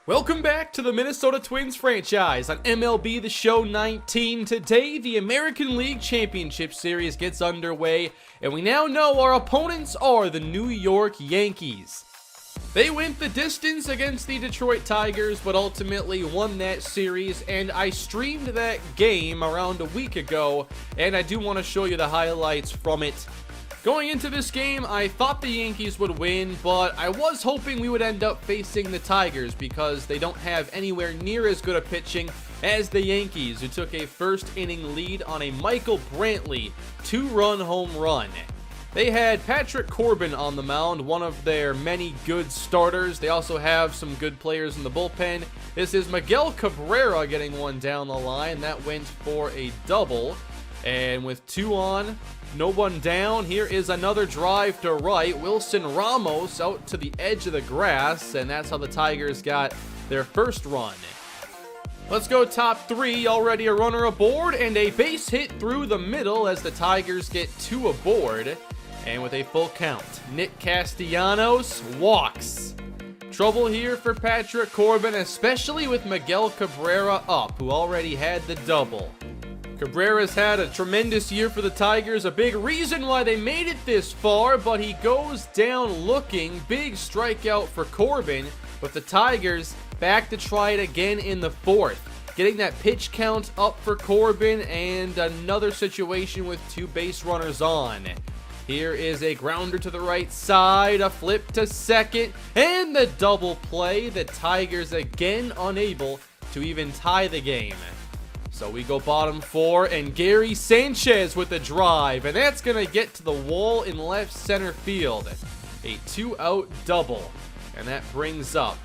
Welcome back to the Minnesota Twins franchise on MLB The Show 19. Today, the American League Championship Series gets underway, and we now know our opponents are the New York Yankees. They went the distance against the Detroit Tigers, but ultimately won that series, and I streamed that game around a week ago, and I do want to show you the highlights from it. Going into this game, I thought the Yankees would win, but I was hoping we would end up facing the Tigers because they don't have anywhere near as good a pitching as the Yankees, who took a first-inning lead on a Michael Brantley two-run home run. They had Patrick Corbin on the mound, one of their many good starters. They also have some good players in the bullpen. This is Miguel Cabrera getting one down the line. That went for a double. And with two on, no one down, here is another drive to right. Wilson Ramos out to the edge of the grass, and that's how the Tigers got their first run. Let's go top three. Already a runner aboard and a base hit through the middle as the Tigers get two aboard. And with a full count, Nick Castellanos walks. Trouble here for Patrick Corbin, especially with Miguel Cabrera up, who already had the double. Cabrera's had a tremendous year for the Tigers, a big reason why they made it this far, but he goes down looking. Big strikeout for Corbin, but the Tigers back to try it again in the fourth. Getting that pitch count up for Corbin, and another situation with two base runners on. Here is a grounder to the right side, a flip to second, and the double play. The Tigers again unable to even tie the game. So we go bottom four, and Gary Sanchez with a drive, and that's going to get to the wall in left center field. A two-out double, and that brings up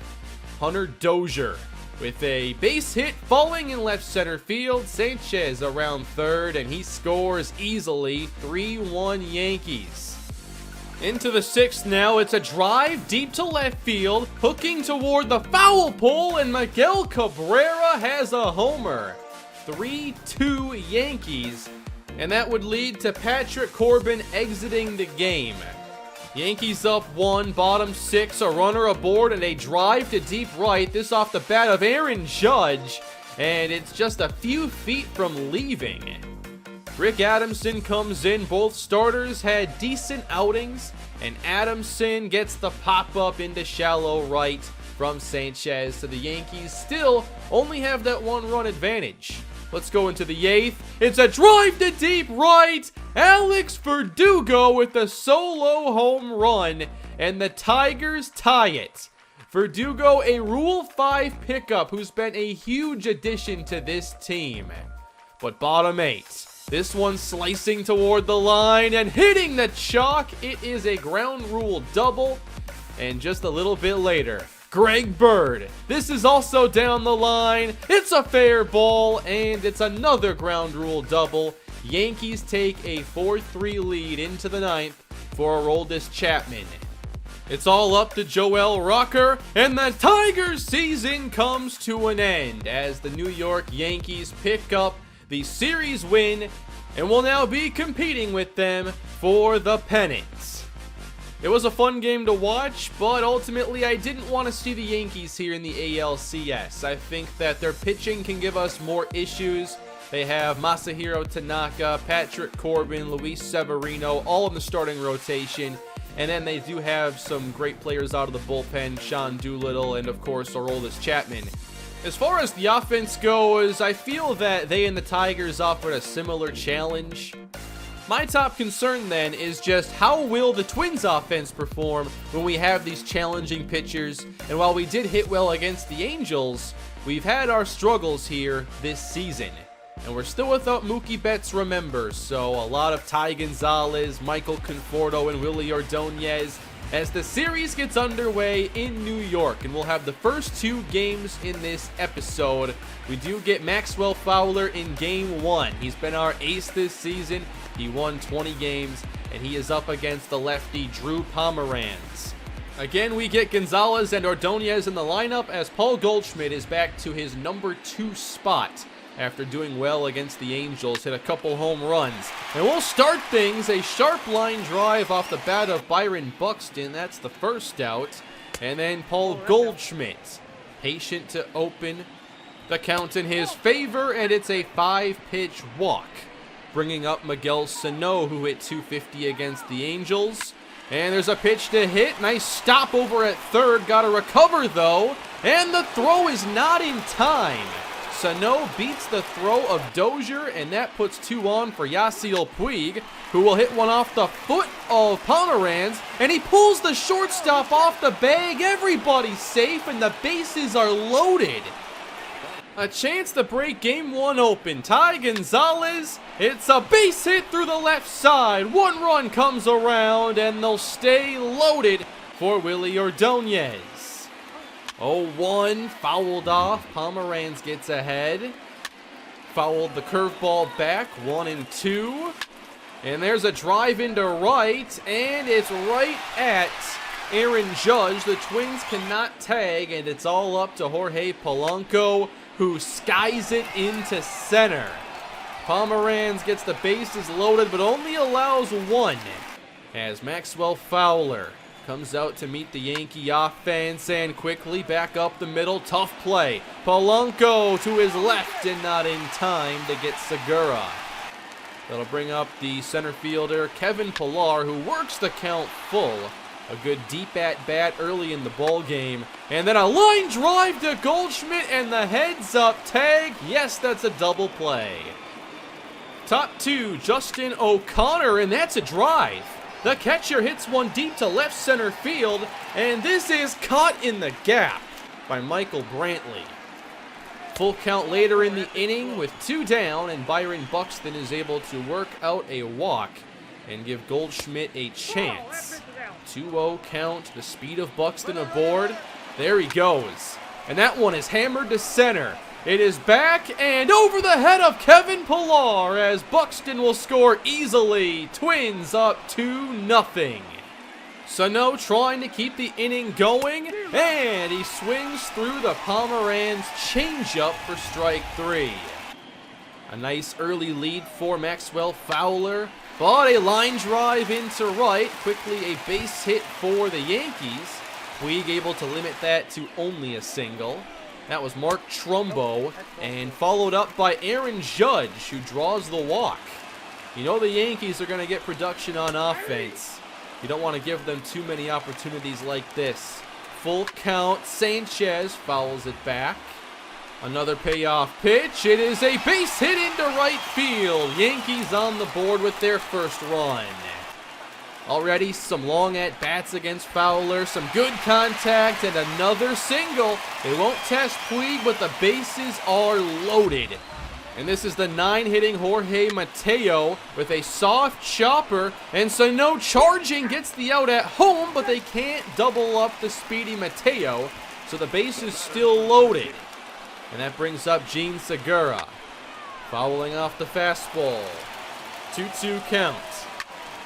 Hunter Dozier with a base hit falling in left center field. Sanchez around third, and he scores easily. 3-1 Yankees. Into the sixth now, it's a drive deep to left field, hooking toward the foul pole, and Miguel Cabrera has a homer. 3-2 Yankees, and that would lead to Patrick Corbin exiting the game. Yankees up one, bottom six, a runner aboard, and a drive to deep right. This off the bat of Aaron Judge, and it's just a few feet from leaving. Rick Adamson comes in. Both starters had decent outings, and Adamson gets the pop-up into shallow right from Sanchez, so the Yankees still only have that one-run advantage. Let's go into the eighth. It's a drive to deep right. Alex Verdugo with a solo home run, and the Tigers tie it. Verdugo, a Rule 5 pickup who's been a huge addition to this team. But bottom eight. This one slicing toward the line and hitting the chalk. It is a ground rule double. And just a little bit later, Greg Bird. This is also down the line. It's a fair ball, and it's another ground rule double. Yankees take a 4-3 lead into the ninth for Aroldis Chapman. It's all up to Joel Rocker, and the Tigers season comes to an end as the New York Yankees pick up the series win and will now be competing with them for the pennant. It was a fun game to watch, but ultimately I didn't want to see the Yankees here in the ALCS. I think that their pitching can give us more issues. They have Masahiro Tanaka, Patrick Corbin, Luis Severino, all in the starting rotation. And then they do have some great players out of the bullpen, Sean Doolittle, and of course Aroldis Chapman. As far as the offense goes, I feel that they and the Tigers offered a similar challenge. My top concern then is just how will the Twins offense perform when we have these challenging pitchers. And while we did hit well against the Angels, we've had our struggles here this season. And we're still without Mookie Betts, remember, so a lot of Ty Gonzalez, Michael Conforto, and Willie Ordonez as the series gets underway in New York. And we'll have the first two games in this episode. We do get Maxwell Fowler in game one. He's been our ace this season. He won 20 games, and he is up against the lefty Drew Pomeranz. Again, we get Gonzalez and Ordonez in the lineup as Paul Goldschmidt is back to his number 2 spot after doing well against the Angels, hit a couple home runs. And we'll start things, a sharp line drive off the bat of Byron Buxton. That's the first out. And then Paul Goldschmidt patient to open the count in his favor, and it's a 5-pitch walk, bringing up Miguel Sano, who hit .250 against the Angels. And there's a pitch to hit. Nice stop over at third. Got to recover, though. And the throw is not in time. Sano beats the throw of Dozier, and that puts 2 on for Yasiel Puig, who will hit one off the foot of Pomeranz, and he pulls the shortstop off the bag. Everybody's safe, and the bases are loaded. A chance to break game 1 open. Ty Gonzalez, it's a base hit through the left side. 1 run comes around, and they'll stay loaded for Willie Ordonez. 0-1, fouled off. Pomeranz gets ahead. Fouled the curveball back, 1-2. And there's a drive into right, and it's right at Aaron Judge. The Twins cannot tag, and it's all up to Jorge Polanco, who skies it into center. Pomeranz gets the bases loaded, but only allows 1, as Maxwell Fowler comes out to meet the Yankee offense, and quickly back up the middle. Tough play. Polanco to his left, and not in time to get Segura. That'll bring up the center fielder, Kevin Pillar, who works the count full. A good deep at-bat early in the ball game. And then a line drive to Goldschmidt, and the heads-up tag. Yes, that's a double play. Top 2, Justin O'Connor, and that's a drive. The catcher hits one deep to left center field, and this is caught in the gap by Michael Brantley. Full count later in the inning with 2 down, and Byron Buxton is able to work out a walk and give Goldschmidt a chance. 2-0 count, the speed of Buxton aboard. There he goes. And that one is hammered to center. It is back and over the head of Kevin Pillar, as Buxton will score easily. Twins up 2-0. Sano trying to keep the inning going, and he swings through the Pomeranz changeup for strike 3. A nice early lead for Maxwell Fowler, but a line drive into right. Quickly a base hit for the Yankees. Puig able to limit that to only a single. That was Mark Trumbo, and followed up by Aaron Judge, who draws the walk. You know the Yankees are going to get production on offense. You don't want to give them too many opportunities like this. Full count, Sanchez fouls it back. Another payoff pitch. It is a base hit into right field. Yankees on the board with their first run. Already some long at-bats against Fowler, some good contact, and another single. They won't test Puig, but the bases are loaded. And this is the 9-hitting Jorge Mateo with a soft chopper, and Sano charging gets the out at home, but they can't double up the speedy Mateo, so the base is still loaded. And that brings up Gene Segura, fouling off the fastball. 2-2 count.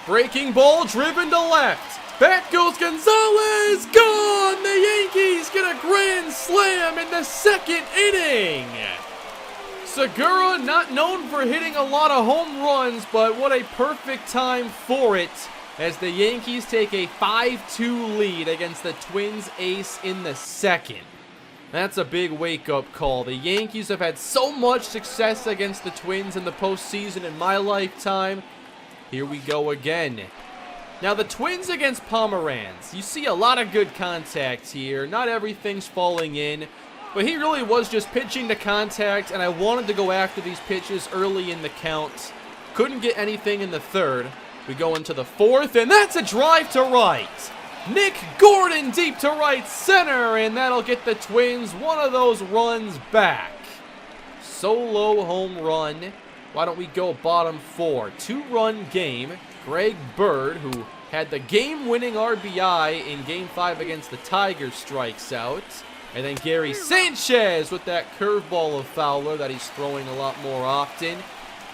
Breaking ball driven to left. Back goes Gonzalez. Gone! The Yankees get a grand slam in the 2nd inning. Segura, not known for hitting a lot of home runs, but what a perfect time for it, as the Yankees take a 5-2 lead against the Twins ace in the 2nd. That's a big wake-up call. The Yankees have had so much success against the Twins in the postseason in my lifetime. Here we go again. Now the Twins against Pomeranz. You see a lot of good contact here. Not everything's falling in, but he really was just pitching to contact, and I wanted to go after these pitches early in the count. Couldn't get anything in the 3rd. We go into the 4th, and that's a drive to right. Nick Gordon deep to right center, and that'll get the Twins one of those runs back. Solo home run. Why don't we go bottom 4? 2-run game. Greg Bird, who had the game-winning RBI in Game 5 against the Tigers, strikes out. And then Gary Sanchez with that curveball of Fowler that he's throwing a lot more often.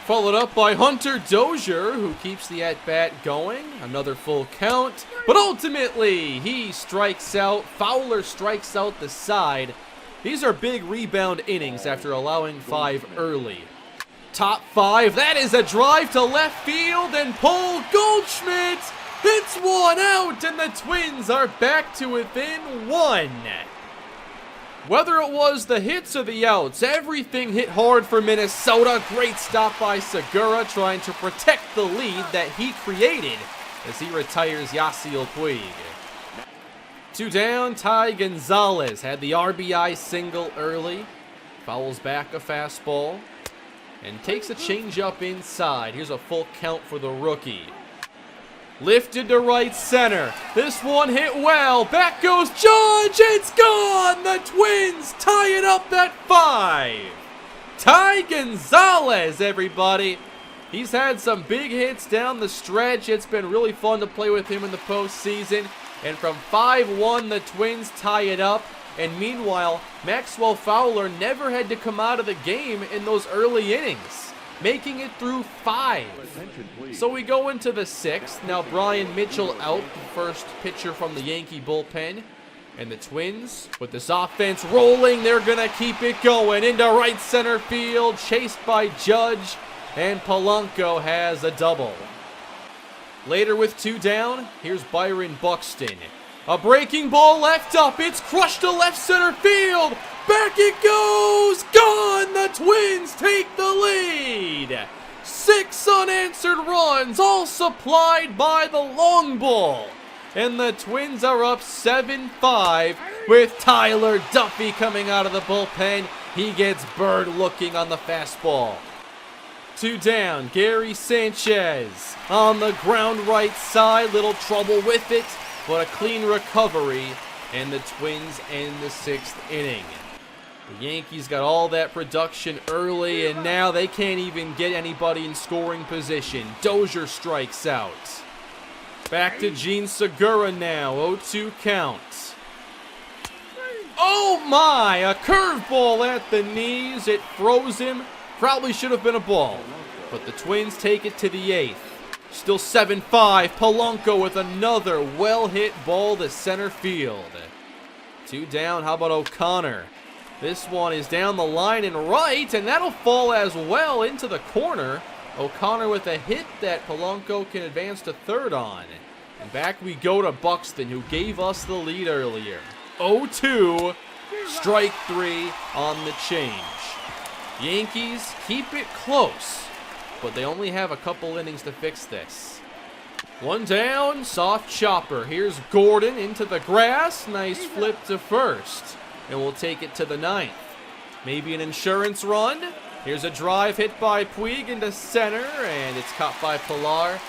Followed up by Hunter Dozier, who keeps the at-bat going. Another full count. But ultimately, he strikes out. Fowler strikes out the side. These are big rebound innings after allowing 5 early. Top 5, that is a drive to left field, and Paul Goldschmidt hits one out, and the Twins are back to within 1. Whether it was the hits or the outs, everything hit hard for Minnesota. Great stop by Segura, trying to protect the lead that he created as he retires Yasiel Puig. 2 down, Ty Gonzalez had the RBI single early. Fouls back a fastball and takes a changeup inside. Here's a full count for the rookie. Lifted to right center. This one hit well. Back goes Judge. It's gone. The Twins tie it up at 5. Ty Gonzalez, everybody. He's had some big hits down the stretch. It's been really fun to play with him in the postseason. And from 5-1, the Twins tie it up. And meanwhile, Maxwell Fowler never had to come out of the game in those early innings, making it through 5. So we go into the 6th. Now Brian Mitchell out, the first pitcher from the Yankee bullpen. And the Twins, with this offense rolling, they're going to keep it going into right center field, chased by Judge, and Polanco has a double. Later with 2 down, here's Byron Buxton. A breaking ball left up. It's crushed to left center field. Back it goes. Gone. The Twins take the lead. 6 unanswered runs, all supplied by the long ball. And the Twins are up 7-5 with Tyler Duffy coming out of the bullpen. He gets bird looking on the fastball. 2 down, Gary Sanchez on the ground right side. Little trouble with it, but a clean recovery, and the Twins end the 6th inning. The Yankees got all that production early, and now they can't even get anybody in scoring position. Dozier strikes out. Back to Gene Segura now, 0-2 count. Oh my, a curveball at the knees. It froze him. Probably should have been a ball, but the Twins take it to the 8th. Still 7-5. Polanco with another well-hit ball to center field. 2 down. How about O'Connor? This one is down the line and right, and that'll fall as well into the corner. O'Connor with a hit that Polanco can advance to 3rd on. And back we go to Buxton, who gave us the lead earlier. 0-2. Strike 3 on the change. Yankees keep it close, but they only have a couple innings to fix this. 1 down, soft chopper. Here's Gordon into the grass. Nice flip to first, and we'll take it to the 9th. Maybe an insurance run. Here's a drive hit by Puig into center, and it's caught by Pilar.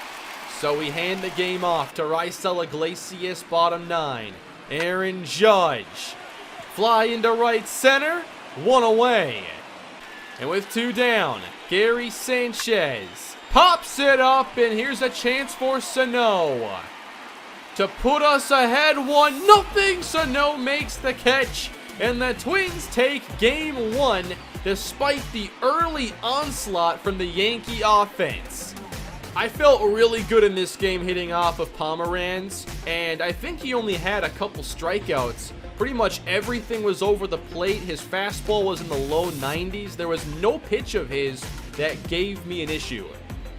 So we hand the game off to Raisel Iglesias, bottom 9. Aaron Judge. Fly into right center. 1 away. And with 2 down, Gary Sanchez pops it up, and here's a chance for Sano to put us ahead 1-0. Sano makes the catch, and the Twins take game 1 despite the early onslaught from the Yankee offense. I felt really good in this game hitting off of Pomeranz, and I think he only had a couple strikeouts. Pretty much everything was over the plate. His fastball was in the low 90s. There was no pitch of his that gave me an issue.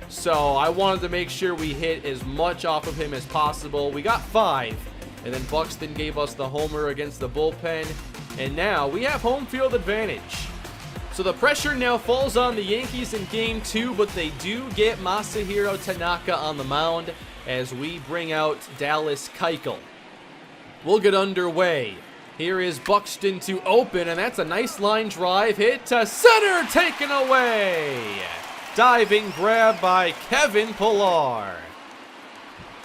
So I wanted to make sure we hit as much off of him as possible. We got 5, and then Buxton gave us the homer against the bullpen. And now we have home field advantage. So the pressure now falls on the Yankees in game 2, but they do get Masahiro Tanaka on the mound as we bring out Dallas Keuchel. We'll get underway. Here is Buxton to open, and that's a nice line drive hit to center, taken away. Diving grab by Kevin Pillar.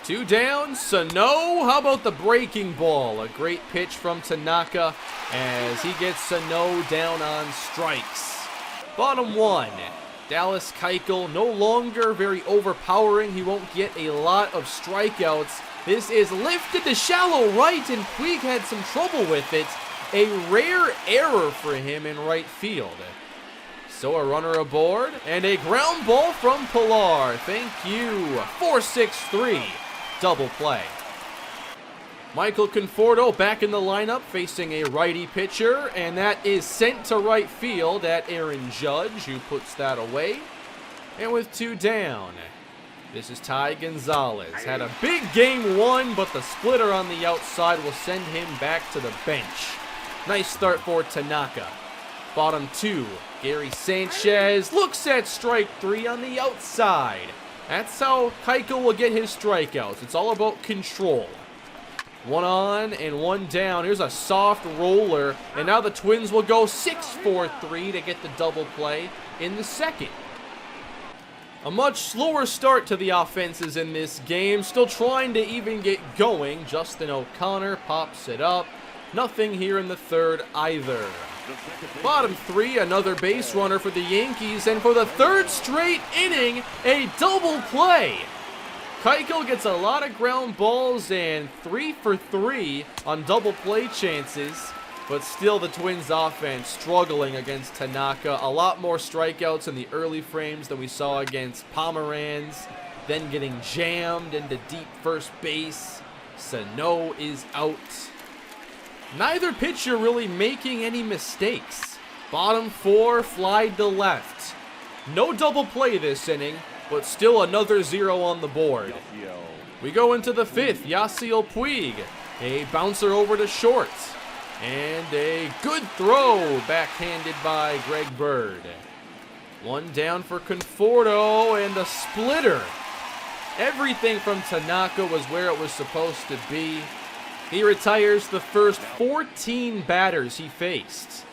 2 down, Sano. How about the breaking ball? A great pitch from Tanaka as he gets Sano down on strikes. Bottom 1, Dallas Keuchel, no longer very overpowering. He won't get a lot of strikeouts. This is lifted to shallow right, and Puig had some trouble with it. A rare error for him in right field. So a runner aboard, and a ground ball from Pilar. Thank you. 4-6-3. Double play. Michael Conforto back in the lineup facing a righty pitcher, and that is sent to right field at Aaron Judge, who puts that away. And with 2 down, this is Ty Gonzalez. Had a big game 1, but the splitter on the outside will send him back to the bench. Nice start for Tanaka. Bottom 2, Gary Sanchez looks at strike 3 on the outside. That's how Keuchel will get his strikeouts. It's all about control. 1 on and 1 down. Here's a soft roller, and now the Twins will go 6-4-3 to get the double play in the second. A much slower start to the offenses in this game. Still trying to even get going. Justin O'Connor pops it up. Nothing here in the third either. Bottom 3, another base runner for the Yankees, and for the third straight inning, a double play. Keuchel gets a lot of ground balls and 3 for 3 on double play chances, but still the Twins offense struggling against Tanaka. A lot more strikeouts in the early frames than we saw against Pomeranz, then getting jammed into deep first base. Sano is out. Neither pitcher really making any mistakes. Bottom 4, fly to left. No double play this inning, but still another 0 on the board. We go into the 5th, Yasiel Puig. A bouncer over to short. And a good throw, backhanded by Greg Bird. 1 down for Conforto, and a splitter. Everything from Tanaka was where it was supposed to be. He retires the first 14 batters he faced.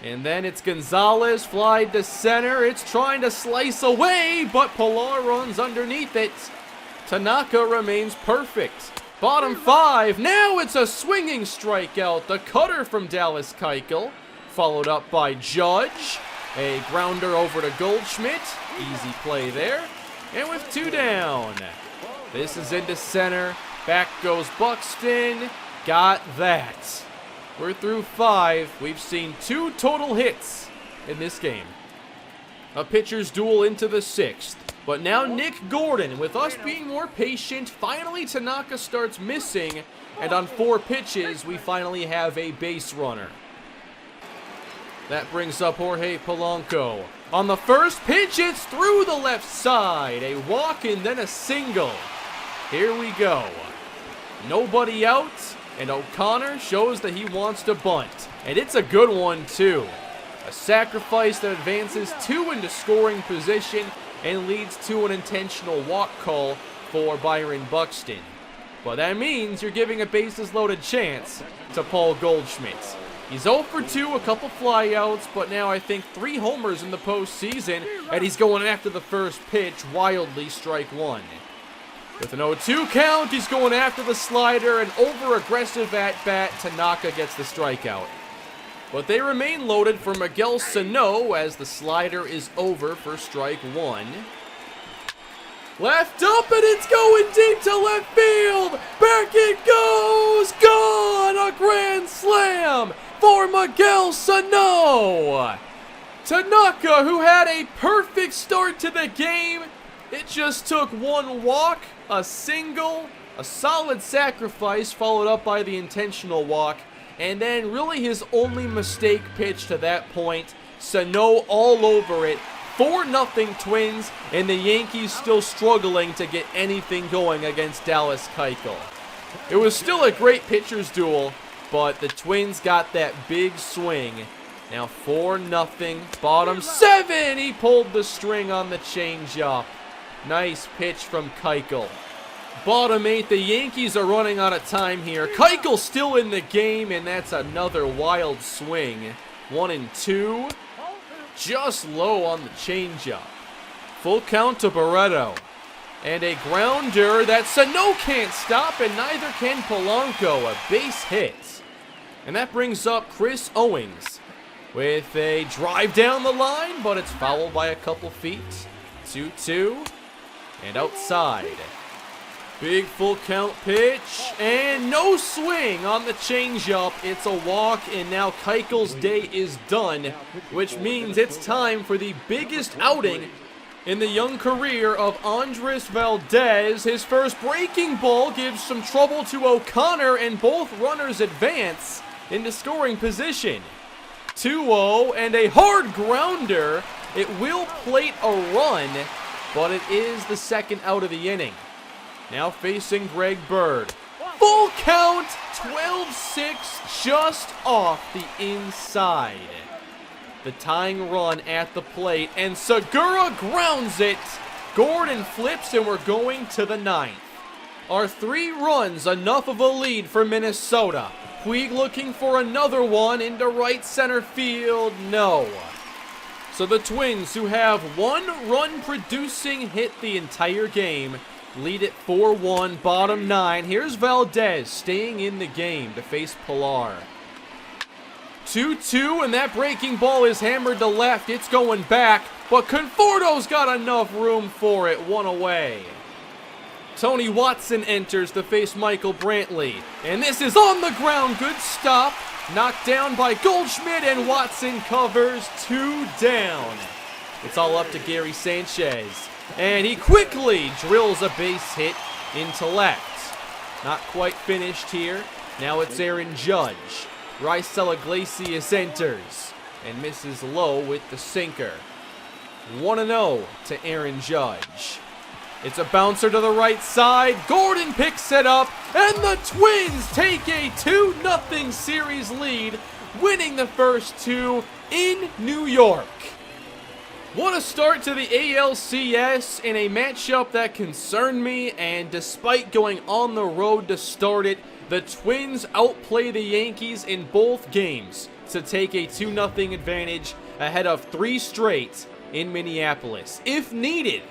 And then it's Gonzalez, fly to center. It's trying to slice away, but Pilar runs underneath it. Tanaka remains perfect. Bottom 5, now it's a swinging strikeout. The cutter from Dallas Keuchel, followed up by Judge. A grounder over to Goldschmidt. Easy play there. And with 2 down, this is into center. Back goes Buxton. Got that. We're through 5. We've seen 2 total hits in this game. A pitcher's duel into the 6th. But now Nick Gordon, with us being more patient, finally Tanaka starts missing. And on 4 pitches, we finally have a base runner. That brings up Jorge Polanco. On the first pitch, it's through the left side. A walk and then a single. Here we go. Nobody out, and O'Connor shows that he wants to bunt. And it's a good one, too. A sacrifice that advances 2 into scoring position and leads to an intentional walk call for Byron Buxton. But that means you're giving a bases-loaded chance to Paul Goldschmidt. He's 0 for 2, a couple flyouts, but now I think 3 homers in the postseason, and he's going after the first pitch, wildly strike 1. With an 0-2 count, he's going after the slider, and over-aggressive at-bat, Tanaka gets the strikeout. But they remain loaded for Miguel Sano as the slider is over for strike 1. Left up, and it's going deep to left field. Back it goes. Gone. A grand slam for Miguel Sano. Tanaka, who had a perfect start to the game. It just took 1 walk, a single, a solid sacrifice followed up by the intentional walk, and then really his only mistake pitch to that point. Sano all over it. 4-0 Twins, and the Yankees still struggling to get anything going against Dallas Keuchel. It was still a great pitcher's duel, but the Twins got that big swing. Now 4-0, bottom 7. He pulled the string on the changeup. Nice pitch from Keuchel. Bottom 8, the Yankees are running out of time here. Keuchel still in the game, and that's another wild swing. 1-2. Just low on the changeup. Full count to Barreto. And a grounder that Sano can't stop, and neither can Polanco. A base hit. And that brings up Chris Owings with a drive down the line, but it's fouled by a couple feet. 2-2. And outside. Big full count pitch, and no swing on the changeup. It's a walk, and now Keuchel's day is done, which means it's time for the biggest outing in the young career of Andres Valdez. His first breaking ball gives some trouble to O'Connor, and both runners advance into scoring position. 2-0, and a hard grounder. It will plate a run, but it is the second out of the inning. Now facing Greg Bird. full count, 12-6, just off the inside. The tying run at the plate, and Segura grounds it. Gordon flips, and we're going to the ninth. Are 3 runs enough of a lead for Minnesota? Puig looking for another one into right center field. No. So the Twins, who have 1 run-producing hit the entire game, lead it 4-1, bottom 9. Here's Valdez staying in the game to face Pilar. 2-2, and that breaking ball is hammered to left. It's going back, but Conforto's got enough room for it. 1 away. Tony Watson enters to face Michael Brantley, and this is on the ground. Good stop. Knocked down by Goldschmidt, and Watson covers. 2 down. It's all up to Gary Sanchez, and he quickly drills a base hit into left. Not quite finished here. Now it's Aaron Judge. Raisel Iglesias enters and misses low with the sinker. 1-0 to Aaron Judge. It's a bouncer to the right side. Gordon picks it up, and the Twins take a 2-0 series lead, winning the first 2 in New York. What a start to the ALCS in a matchup that concerned me, and despite going on the road to start it, the Twins outplay the Yankees in both games to take a 2-0 advantage ahead of 3 straight in Minneapolis, if needed.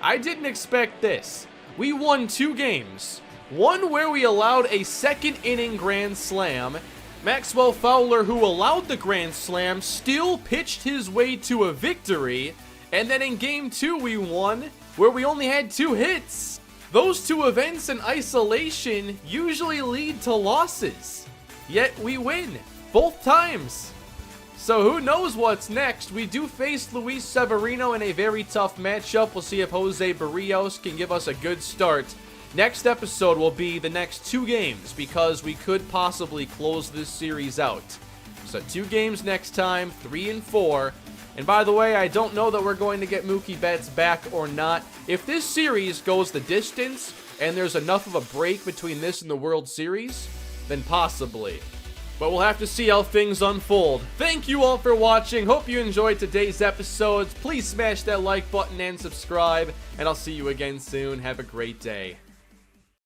I didn't expect this. We won 2 games. One where we allowed a second inning grand slam. Maxwell Fowler, who allowed the grand slam, still pitched his way to a victory. And then in game 2 we won, where we only had 2 hits. Those 2 events in isolation usually lead to losses. Yet we win, both times. So who knows what's next? We do face Luis Severino in a very tough matchup. We'll see if Jose Barrios can give us a good start. Next episode will be the next 2 games, because we could possibly close this series out. So 2 games next time, 3 and 4. And by the way, I don't know that we're going to get Mookie Betts back or not. If this series goes the distance and there's enough of a break between this and the World Series, then possibly. But we'll have to see how things unfold. Thank you all for watching. Hope you enjoyed today's episodes. Please smash that like button and subscribe. And I'll see you again soon. Have a great day.